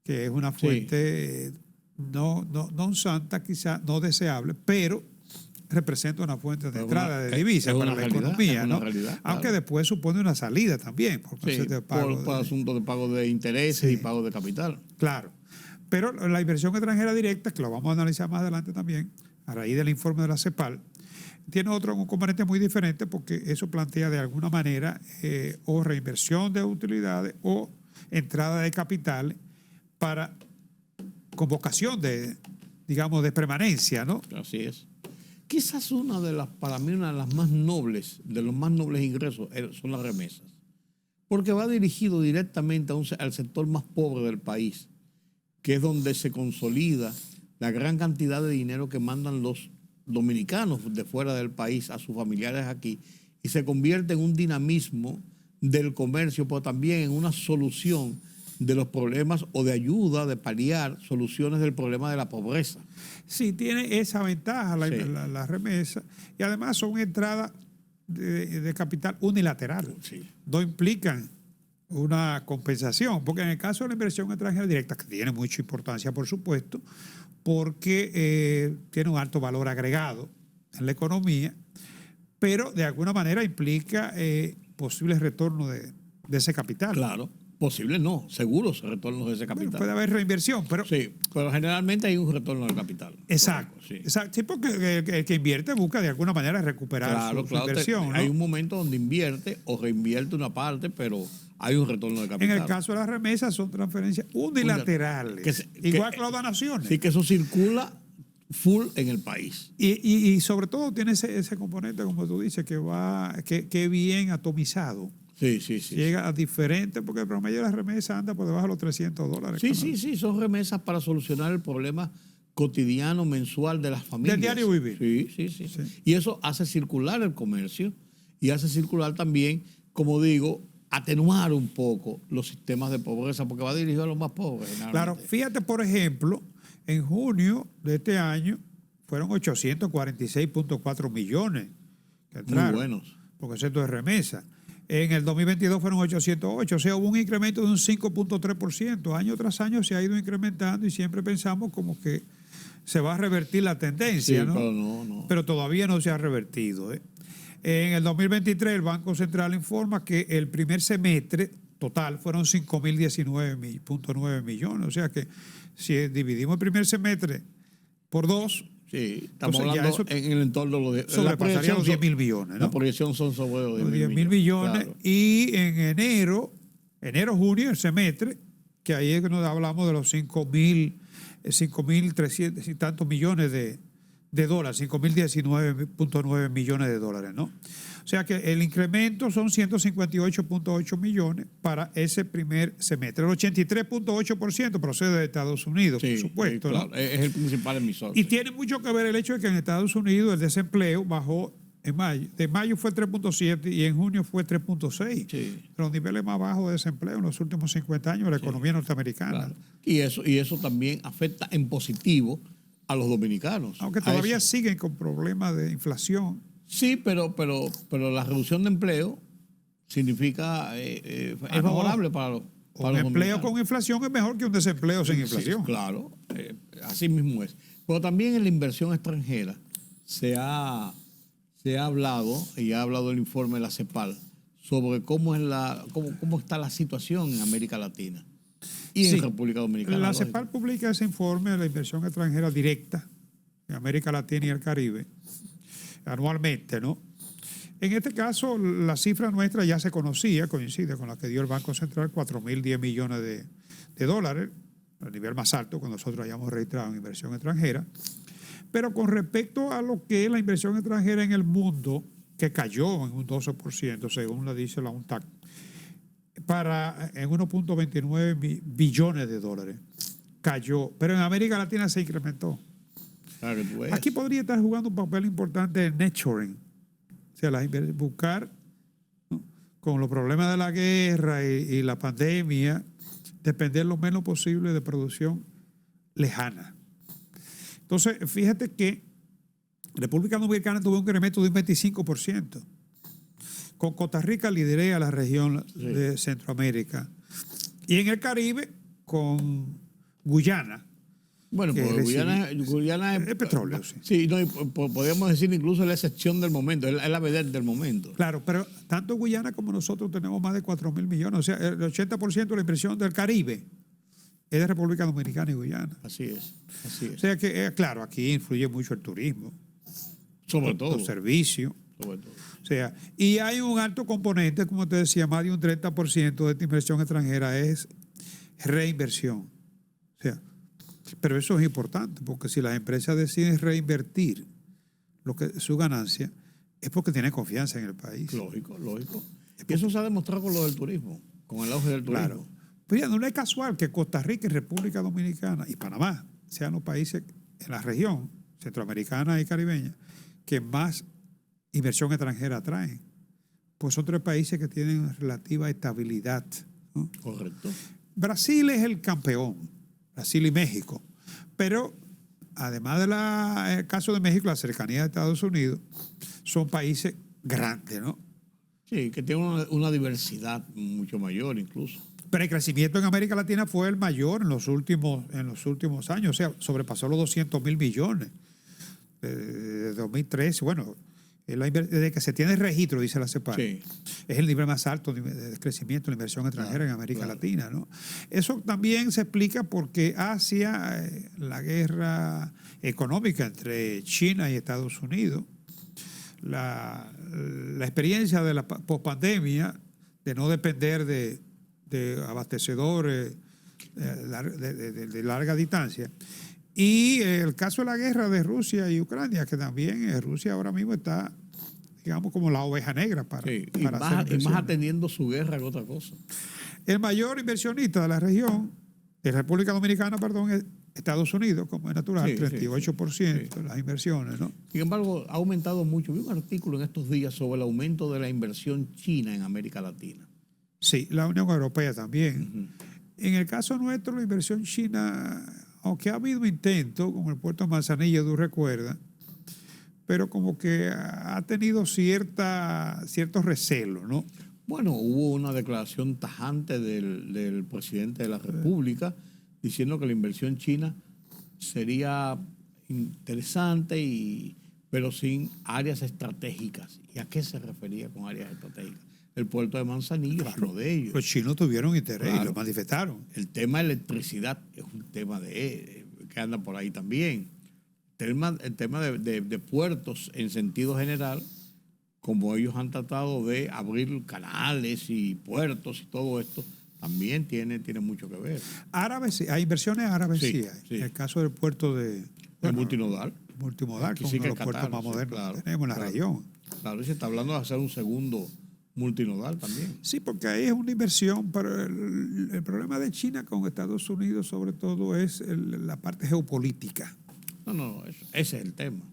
que es una fuente no santa, quizás no deseable, pero representa una fuente de Es entrada una- de divisas es para una la realidad, economía, es una ¿no? realidad, Aunque claro. después supone una salida también por Sí, concepto de pago. por asuntos de pago de intereses Sí. y pago de capital. Claro. Pero la inversión extranjera directa, que lo vamos a analizar más adelante también, a raíz del informe de la CEPAL, tiene un componente muy diferente porque eso plantea de alguna manera o reinversión de utilidades o entrada de capital para con vocación de, digamos, de permanencia, ¿no? Así es. Quizás para mí una de las más nobles, de los más nobles ingresos, son las remesas. Porque va dirigido directamente al sector más pobre del país, que es donde se consolida la gran cantidad de dinero que mandan los dominicanos de fuera del país a sus familiares aquí y se convierte en un dinamismo del comercio, pero también en una solución de los problemas o de ayuda, de paliar soluciones del problema de la pobreza. Sí, tiene esa ventaja Sí. la remesa y además son entradas de capital unilateral. Sí. No implican una compensación, porque en el caso de la inversión extranjera directa, que tiene mucha importancia, por supuesto, porque tiene un alto valor agregado en la economía, pero de alguna manera implica posibles retornos de ese capital. Claro, posible no, seguros retornos de ese Bueno, capital. puede haber reinversión, pero Sí, pero generalmente hay un retorno del capital. exacto. Sí. Exacto. Sí, porque el que invierte busca de alguna manera recuperar Claro, su inversión. ¿no? Hay un momento donde invierte o reinvierte una parte, pero hay un retorno de capital. En el caso de las remesas son transferencias unilaterales, igual que las donaciones. Sí, que eso circula full en el país. Y sobre todo tiene ese componente, como tú dices, que bien atomizado. Sí. Llega a diferentes, porque el promedio de las remesas anda por debajo de los $300. Sí, son remesas para solucionar el problema cotidiano, mensual de las familias. Del diario vivir. Sí. Y eso hace circular el comercio y hace circular también, como digo, atenuar un poco los sistemas de pobreza, porque va dirigido a los más pobres. Claro, fíjate, por ejemplo, en junio de este año fueron 846.4 millones que entraron. Muy buenos. Por concepto de remesa. En el 2022 fueron 808, o sea, hubo un incremento de un 5.3%. Año tras año se ha ido incrementando y siempre pensamos como que se va a revertir la tendencia, Sí, ¿no? pero no. Pero todavía no se ha revertido. En el 2023 el Banco Central informa que el primer semestre total fueron 5.019.9 millones. O sea que si dividimos el primer semestre por 2, Sí, estamos entonces ya hablando eso en el entorno de los sobrepasaría los 10.000 millones, ¿no? La proyección son sobre los 10.000 millones. Claro. Y en enero, junio, el semestre, que ahí es que nos hablamos de los 5.300 y tantos millones de dólares, 5.019.9 millones de dólares, ¿no? O sea que el incremento son 158.8 millones para ese primer semestre. El 83.8% procede de Estados Unidos, Sí, por supuesto, sí, claro. ¿no? Es el principal emisor. Y sí. tiene mucho que ver el hecho de que en Estados Unidos el desempleo bajó en mayo. De mayo fue 3.7 y en junio fue 3.6. Sí. Los niveles más bajos de desempleo en los últimos 50 años de la economía norteamericana. Claro. Y eso también afecta en positivo a los dominicanos. Aunque A todavía eso. siguen con problemas de inflación. Sí, pero la reducción de empleo significa es favorable para los Un empleo dominicanos. con inflación es mejor que un desempleo sin Sí, inflación. claro, así mismo es. Pero también en la inversión extranjera se ha hablado, y ha hablado el informe de la CEPAL, sobre cómo está la situación en América Latina y Sí. en República Dominicana. La lógico. CEPAL publica ese informe de la inversión extranjera directa en América Latina y el Caribe anualmente, ¿no? En este caso, la cifra nuestra ya se conocía, coincide con la que dio el Banco Central, 4.010 millones de dólares, el nivel más alto que nosotros hayamos registrado en inversión extranjera. Pero con respecto a lo que es la inversión extranjera en el mundo, que cayó en un 12%, según lo dice la UNTAC, en 1.29 billones de dólares. Cayó, pero en América Latina se incrementó. Claro que tú ves. Aquí podría estar jugando un papel importante el nurturing, o sea, buscar, ¿no?, con los problemas de la guerra y la pandemia, depender lo menos posible de producción lejana. Entonces, fíjate que República Dominicana tuvo un incremento de un 25%. Con Costa Rica lidera la región de Centroamérica. Y en el Caribe, con Guyana, Bueno, que pues Guyana es petróleo, sí. Sí, no, y podríamos decir incluso la excepción del momento, es la vedette del momento. Claro, pero tanto Guyana como nosotros tenemos más de 4.000 millones. O sea, el 80% de la inversión del Caribe es de República Dominicana y Guyana. Así es, así es. O sea que, claro, aquí influye mucho el turismo. Sobre todo. Los servicios. Sobre todo. O sea, y hay un alto componente, como te decía, más de un 30% de esta inversión extranjera es reinversión. O sea, pero eso es importante, porque si las empresas deciden reinvertir su ganancia, es porque tienen confianza en el país. Lógico, lógico. Y eso se ha demostrado con lo del turismo, con el auge del turismo. Claro. Pero ya no es casual que Costa Rica y República Dominicana y Panamá sean los países en la región centroamericana y caribeña que más inversión extranjera traen. Pues son 3 países que tienen relativa estabilidad, ¿no? Correcto. Brasil es el campeón, Brasil y México. Pero además del caso de México, la cercanía de Estados Unidos, son países grandes, ¿no? Sí, que tienen una diversidad mucho mayor incluso. Pero el crecimiento en América Latina fue el mayor en los últimos años, o sea, sobrepasó los 200.000 millones. De 2013, bueno, desde que se tiene registro, dice la CEPAL, Sí. es el nivel más alto de crecimiento de la inversión extranjera en América Latina, ¿no? Eso también se explica porque Asia, la guerra económica entre China y Estados Unidos, la experiencia de la pospandemia, de no depender de abastecedores de larga distancia, y el caso de la guerra de Rusia y Ucrania, que también Rusia ahora mismo está, digamos, como la oveja negra para hacer y más atendiendo su guerra que otra cosa. El mayor inversionista de la región, de República Dominicana, perdón, es Estados Unidos, como es natural, Sí, 38% de las inversiones, ¿no? Sin embargo, ha aumentado mucho. Vi un artículo en estos días sobre el aumento de la inversión china en América Latina. Sí, la Unión Europea también. En el caso nuestro, la inversión china, aunque ha habido intentos, como el puerto de Manzanillo, tú recuerdas, pero como que ha tenido cierto recelo, ¿no? Bueno, hubo una declaración tajante del presidente de la República diciendo que la inversión china sería interesante, pero sin áreas estratégicas. ¿Y a qué se refería con áreas estratégicas? El puerto de Manzanillo es uno de ellos. Los chinos tuvieron interés y lo manifestaron. El tema de electricidad es un tema que anda por ahí también. El tema de puertos en sentido general, como ellos han tratado de abrir canales y puertos y todo esto, también tiene mucho que ver. Árabes, sí, hay inversiones árabes, sí hay. Sí. En el caso del puerto de... El multimodal. Multimodal, Aquí que sí es uno de que los puertos Qatar, más sí, modernos claro, que tenemos en la claro. región. Claro, y se está hablando de hacer un segundo multinodal también. Sí, porque ahí es una inversión, pero el problema de China con Estados Unidos sobre todo es la parte geopolítica. No, ese es el tema.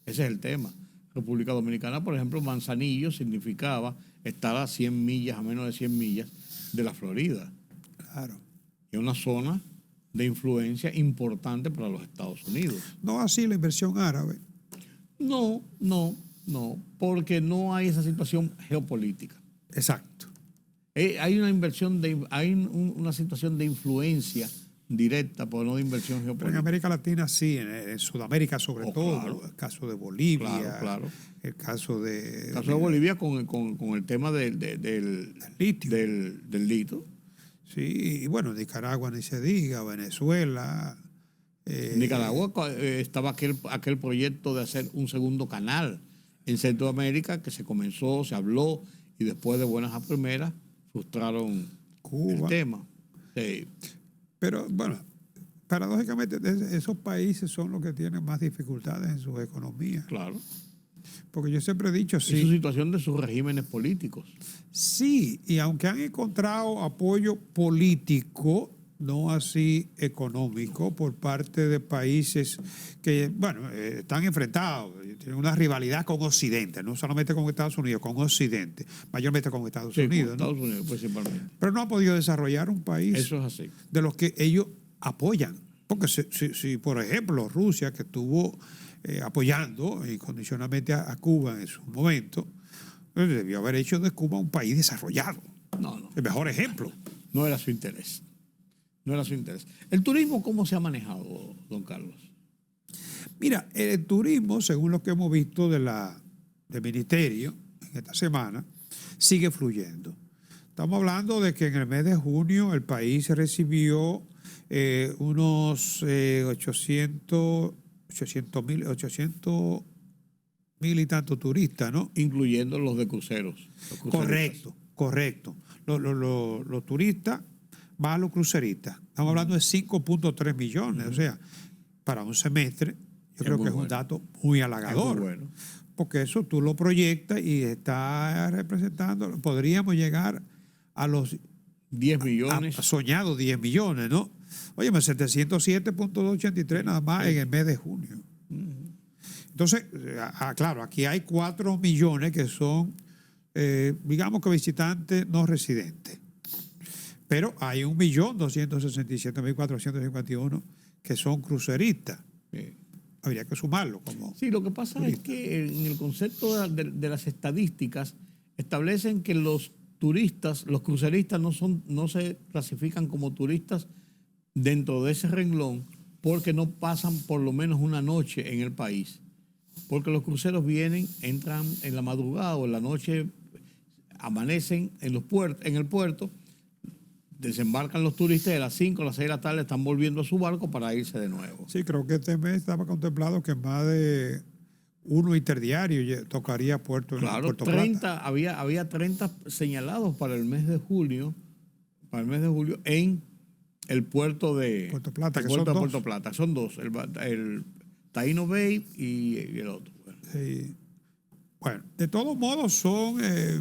Ese es el tema. República Dominicana, por ejemplo, Manzanillo significaba estar a 100 millas, a menos de 100 millas de la Florida. Claro. Es una zona de influencia importante para los Estados Unidos. No así la inversión árabe. No, porque no hay esa situación geopolítica. Exacto. Hay una situación de influencia directa, pero no de inversión Pero en geopolítica. América Latina sí, en Sudamérica sobre todo, claro. el caso de Bolivia, Claro. el caso de... El caso de Bolivia con el tema del litio. del litio. Sí, y bueno, Nicaragua ni se diga, Venezuela. En Nicaragua estaba aquel proyecto de hacer un segundo canal en Centroamérica que se habló y después de buenas a primeras frustraron Cuba. el tema. Sí. Pero bueno, paradójicamente esos países son los que tienen más dificultades en sus economías. Claro. Porque yo siempre he dicho, Y su situación de sus regímenes políticos. Sí, y aunque han encontrado apoyo político, no así económico, por parte de países que, bueno, están enfrentados, tienen una rivalidad con Occidente, no solamente con Estados Unidos, con Occidente, mayormente con Estados Unidos. Con ¿no? Estados Unidos principalmente. Pero no han podido desarrollar un país Eso es así. de los que ellos apoyan. Porque si por ejemplo, Rusia, que estuvo apoyando incondicionalmente a Cuba en su momento, debió haber hecho de Cuba un país desarrollado. No. El mejor ejemplo. No era su interés. No era su interés. ¿El turismo cómo se ha manejado, don Carlos? Mira, el turismo, según lo que hemos visto del ministerio en esta semana, sigue fluyendo. Estamos hablando de que en el mes de junio el país recibió unos 800 mil y tantos turistas, ¿no? Incluyendo los de cruceros. Correcto. Los turistas más los cruceristas. Estamos hablando de 5.3 millones. O sea, para un semestre, yo creo que es un dato muy halagador. Es muy bueno. Porque eso tú lo proyectas y está representando, podríamos llegar a los 10 millones. A soñado 10 millones, ¿no? Óyeme, 707.283 nada más en el mes de junio. Entonces, claro, aquí hay 4 millones que son, digamos que visitantes no residentes. Pero hay 1.267.451 que son cruceristas. Sí. Habría que sumarlo como. Sí, lo que pasa turista. Es que en el concepto de las estadísticas establecen que los turistas, los cruceristas no se clasifican como turistas dentro de ese renglón porque no pasan por lo menos una noche en el país. Porque los cruceros vienen, entran en la madrugada o en la noche, amanecen en el puerto, desembarcan los turistas y a las 5 o las 6 de la tarde están volviendo a su barco para irse de nuevo. Sí, creo que este mes estaba contemplado que más de uno interdiario tocaría Puerto Claro, 30, había 30 señalados para el mes de julio, en el puerto de Puerto Plata, que puerto son Puerto Plata. Son dos, el Taino Bay y el otro. Bueno. Sí. Bueno, de todos modos son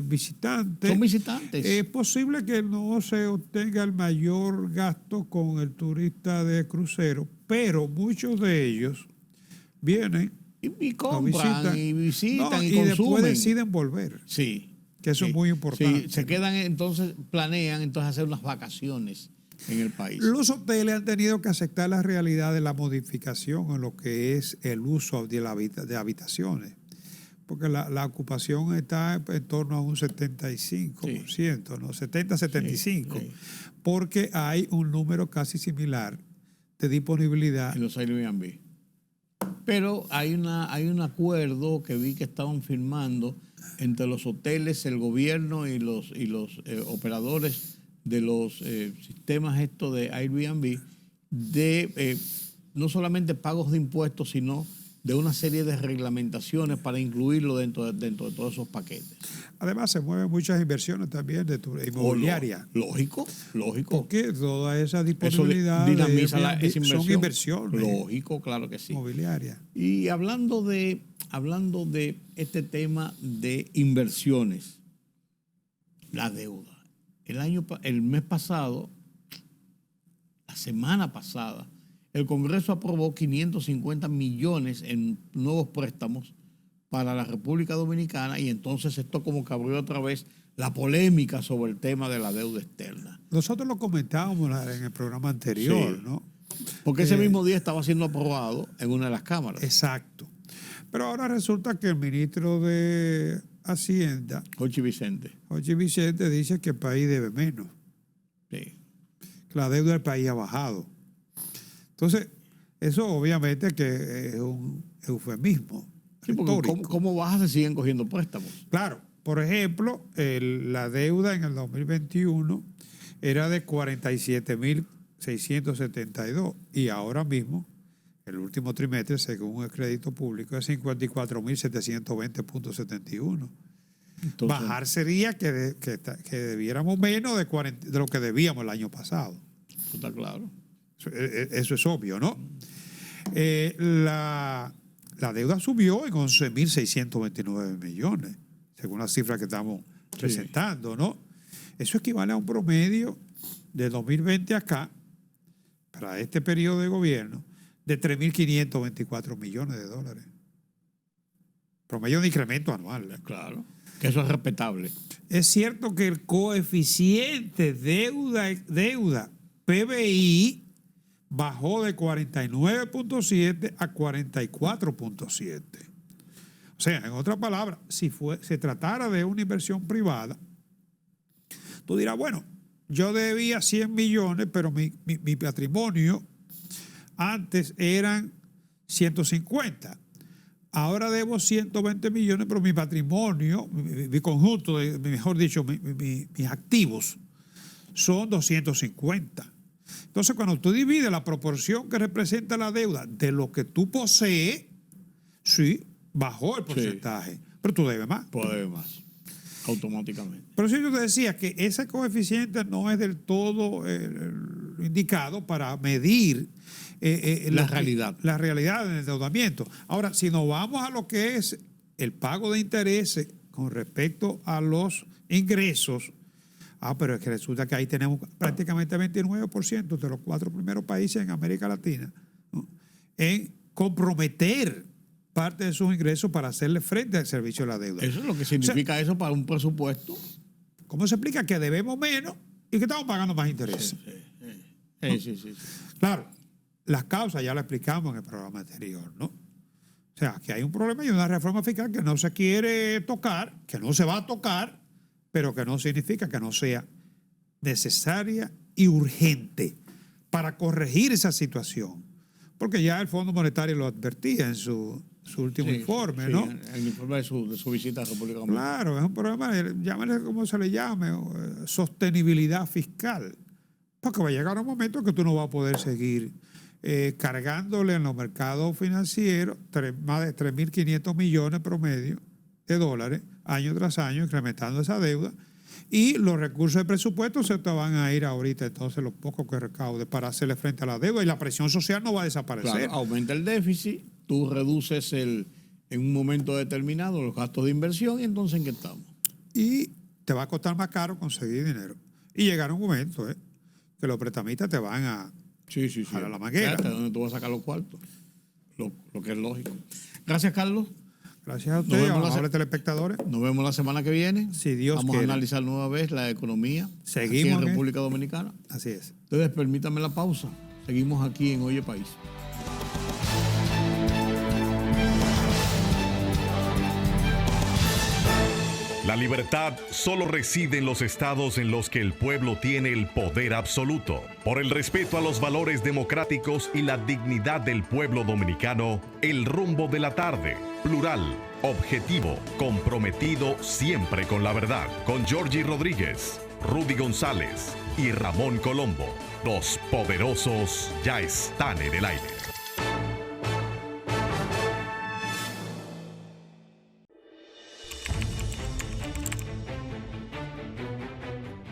visitantes. Son visitantes. Es posible que no se obtenga el mayor gasto con el turista de crucero, pero muchos de ellos vienen y compran y visitan y consumen. Después deciden volver. Sí. Que eso es muy importante. Sí, se quedan entonces, planean entonces hacer unas vacaciones en el país. Los hoteles han tenido que aceptar la realidad de la modificación en lo que es el uso de habitaciones. Porque la ocupación está en torno a un 75%, ¿no? 70-75%, sí. Porque hay un número casi similar de disponibilidad. En los Airbnb. Pero hay un acuerdo que vi que estaban firmando entre los hoteles, el gobierno y los operadores de los sistemas estos de Airbnb de no solamente pagos de impuestos, sino de una serie de reglamentaciones para incluirlo dentro de todos esos paquetes. Además, se mueven muchas inversiones también de inmobiliaria. Lógico. Porque toda esa disponibilidad dinamiza esa inversión. Son inversiones. Lógico, claro que sí. Inmobiliaria. Y hablando de este tema de inversiones, la deuda. El mes pasado, la semana pasada, el Congreso aprobó 550 millones en nuevos préstamos para la República Dominicana y entonces esto como que abrió otra vez la polémica sobre el tema de la deuda externa. Nosotros lo comentábamos en el programa anterior, sí. ¿no? Porque ese mismo día estaba siendo aprobado en una de las cámaras. Exacto. Pero ahora resulta que el ministro de Hacienda, Jochi Vicente, dice que el país debe menos. Sí. Que la deuda del país ha bajado. Entonces, eso obviamente que es un eufemismo. Sí, porque ¿cómo baja se siguen cogiendo préstamos? Claro. Por ejemplo, la deuda en el 2021 era de 47.672 y ahora mismo, el último trimestre, según el crédito público, es 54.720.71. Bajar sería que debiéramos menos de lo que debíamos el año pasado. Eso está claro. Eso es obvio, ¿no? La deuda subió en 11.629 millones, según la cifra que estamos presentando, ¿no? Eso equivale a un promedio de 2020 acá, para este periodo de gobierno, de 3.524 millones de dólares. Promedio de incremento anual. Claro, que eso es respetable. Es cierto que el coeficiente deuda PBI bajó de 49.7 a 44.7. O sea, en otras palabras, si se tratara de una inversión privada, tú dirás, bueno, yo debía 100 millones, pero mi patrimonio antes eran 150. Ahora debo 120 millones, pero mi patrimonio, mi conjunto, mejor dicho, mis activos son 250. Entonces, cuando tú divides la proporción que representa la deuda de lo que tú posees, sí, bajó el porcentaje, sí, pero tú debes más. Pues debes más, automáticamente. Pero sí, yo te decía que ese coeficiente no es del todo indicado para medir la realidad del endeudamiento. Ahora, si nos vamos a lo que es el pago de intereses con respecto a los ingresos, pero es que resulta que ahí tenemos prácticamente 29% de los 4 primeros países en América Latina, ¿no?, en comprometer parte de sus ingresos para hacerle frente al servicio de la deuda. Eso es lo que significa, eso para un presupuesto. ¿Cómo se explica que debemos menos y que estamos pagando más intereses? Sí. Claro, las causas ya las explicamos en el programa anterior, ¿no? O sea, que hay un problema y una reforma fiscal que no se quiere tocar, que no se va a tocar, pero que no significa que no sea necesaria y urgente para corregir esa situación. Porque ya el Fondo Monetario lo advertía en su último informe, ¿no? El informe de su visita a la República Dominicana. Claro, es un problema, llámale como se le llame, sostenibilidad fiscal. Porque va a llegar un momento que tú no vas a poder seguir cargándole en los mercados financieros más de 3.500 millones promedio de dólares año tras año, incrementando esa deuda, y los recursos de presupuesto se te van a ir ahorita, entonces los pocos que recaude para hacerle frente a la deuda, y la presión social no va a desaparecer. Claro, aumenta el déficit, tú reduces en un momento determinado los gastos de inversión, y entonces ¿en qué estamos? Y te va a costar más caro conseguir dinero. Y llegará un momento que los prestamistas te van a jalar la manguera. ¿De dónde tú vas a sacar los cuartos? Lo que es lógico. Gracias, Carlos. Gracias a ustedes, amables telespectadores. Nos vemos la semana que viene. Si Dios Vamos quiere. a analizar nueva vez la economía Seguimos aquí en República Dominicana. Así es. Entonces, permítame la pausa. Seguimos aquí en Oye País. La libertad solo reside en los estados en los que el pueblo tiene el poder absoluto. Por el respeto a los valores democráticos y la dignidad del pueblo dominicano, el rumbo de la tarde, plural, objetivo, comprometido siempre con la verdad. Con Georgie Rodríguez, Rudy González y Ramón Colombo. Los poderosos ya están en el aire.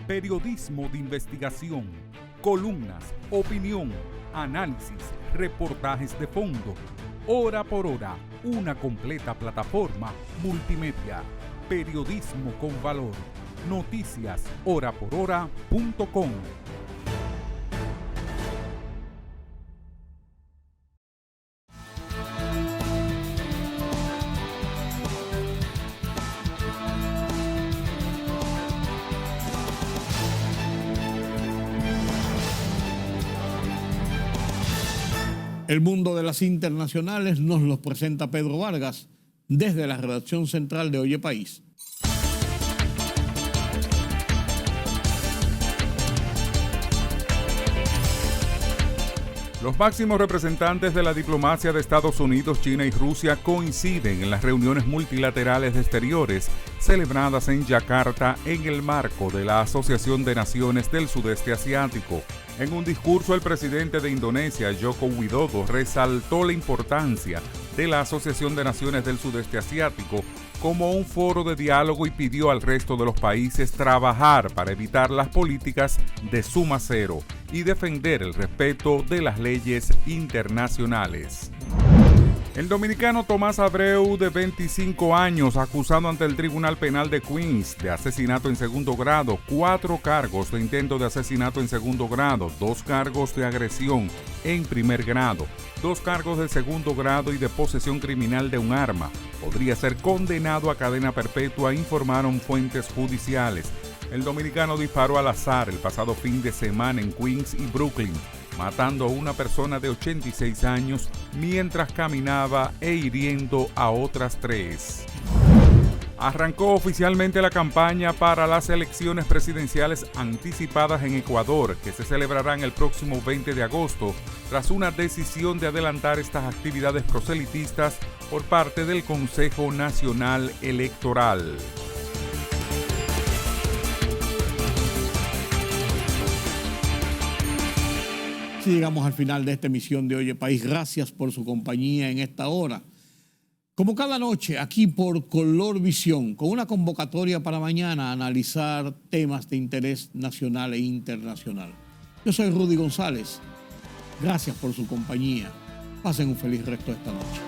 Periodismo de investigación, columnas, opinión, análisis, reportajes de fondo. Hora por hora, una completa plataforma multimedia. Periodismo con valor. Noticias horaporhora.com. El mundo de las internacionales nos los presenta Pedro Vargas desde la redacción central de Oye País. Los máximos representantes de la diplomacia de Estados Unidos, China y Rusia coinciden en las reuniones multilaterales de exteriores celebradas en Yakarta en el marco de la Asociación de Naciones del Sudeste Asiático. En un discurso, el presidente de Indonesia, Joko Widodo, resaltó la importancia de la Asociación de Naciones del Sudeste Asiático como un foro de diálogo y pidió al resto de los países trabajar para evitar las políticas de suma cero y defender el respeto de las leyes internacionales. El dominicano Tomás Abreu, de 25 años, acusado ante el Tribunal Penal de Queens de asesinato en segundo grado, 4 cargos de intento de asesinato en segundo grado, 2 cargos de agresión en primer grado, 2 cargos de segundo grado y de posesión criminal de un arma. Podría ser condenado a cadena perpetua, informaron fuentes judiciales. El dominicano disparó al azar el pasado fin de semana en Queens y Brooklyn, matando a una persona de 86 años mientras caminaba e hiriendo a otras 3. Arrancó oficialmente la campaña para las elecciones presidenciales anticipadas en Ecuador, que se celebrarán el próximo 20 de agosto, tras una decisión de adelantar estas actividades proselitistas por parte del Consejo Nacional Electoral. Así llegamos al final de esta emisión de Oye País. Gracias por su compañía en esta hora. Como cada noche, aquí por Color Visión, con una convocatoria para mañana a analizar temas de interés nacional e internacional. Yo soy Rudy González. Gracias por su compañía. Pasen un feliz resto de esta noche.